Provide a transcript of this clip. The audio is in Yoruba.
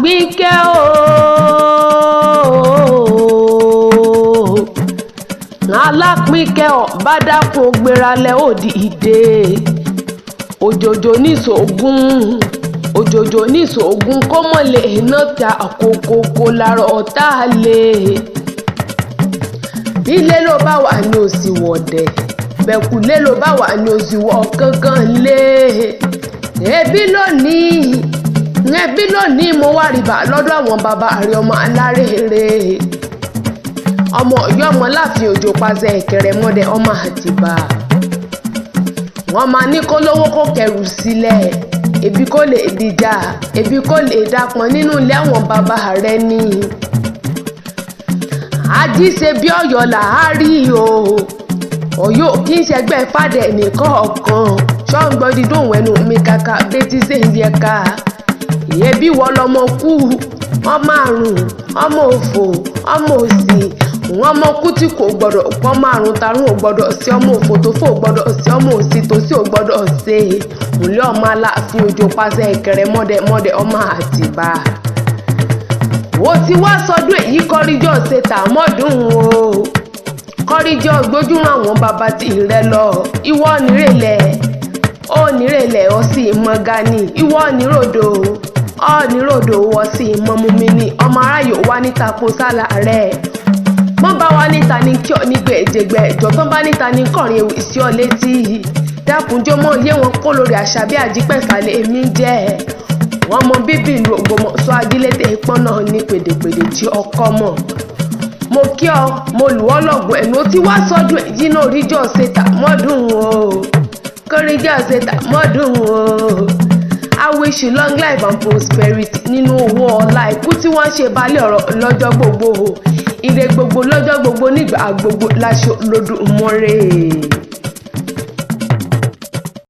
Àpínkẹ́ o Alápínkẹ́ bá dákun gbéralẹ̀ ó dìde òjòjò níṣògùn kó mọ̀ lè ná ta àkókò lára ọ̀tá lè bílé ló bá wà ní òsì wọ̀dẹ̀ bẹ̀kùlé ló bá wà ní òsì wọ̀ kankan lé ẹbí lónìí mo wá rí bá lọ́dọ̀ àwọn bàbá rẹ̀ ọmọ alárèrè ọmọ Ọ̀yọ́ ọmọ Láàfin òjò pàṣẹ ìkẹrẹ mọ́dẹ ọmọ Àtìbà wọ́n máa ní kó lówó kó kẹrù sílẹ̀ ebi kó lè dìjà ebi kó lè dàpọ̀ nínú ilé àwọn bàbá rẹ̀ ní àjíṣe bí Ọ̀yọ́ làárí o Ọ̀yọ́ kì í ṣẹgbẹ́ fàdé nìkọ̀ọ̀kan ṣọ́ngbọ́n dídùn ẹnu mi kàkà betí ṣe ń yẹ ká ìyẹ́bí wọ́n lọ́mọ kú ọmọ àrùn ọmọ òfò ọmọ òsì ọmọ kú tí kò gbọdọ̀ pọ́ márùn tarún ò gbọdọ̀ sí ọmọ òfò tó fò gbọdọ̀ sí ọmọ òsì tó sì ò gbọdọ̀ ṣe òlé ọmọ Aláàfin òjò pàṣẹ ìkẹrẹ mọ́dẹ ọmọ Àtìbà ó ti wá sọdún èyí kọ́ríjọ́ ṣe tàmọ́dún o kọ́ríjọ́ gbójúmọ́ àwọn bàbá tí rẹ lọ ìwọ nírèlẹ̀ ọ sí mọ́gánì ìwọ níròdò wọ sí mọ́múmi ní ọmọ aráyò wá níta kó sálà rẹ̀ mọ́ bá wá níta ní kí ọ nígbẹ̀ èjègbẹ̀ ẹ̀jọ̀ tán bá níta ní kọrin ewì sí ọ létí dákunjó mọ́ yé wọn kó lórí àṣà bí àjípẹ̀sálẹ̀ èmi jẹ́ wọ́n mọ bíbí ìlú Ògbómọ̀ṣọ́ ajílété ìpọ́n náà ní pèdèpèdè tí ọkọ mọ̀ mo kí ọ mo lù ọ́ lọ́gùn ẹ̀nu ó ti wá sọ́dún èyí náà oríjọ́ ṣe tàmọ́dún o kórìjọ́ ṣe tàmọ́dún o I wish you long life and prosperity nínú owó ọlá ikú tí wọ́n ṣe balẹ̀ ọ̀rọ̀ lọ́jọ́ gbogbo ire gbogbo lọ́jọ́ gbogbo nígbà gbogbo láṣọ Olódùmarè.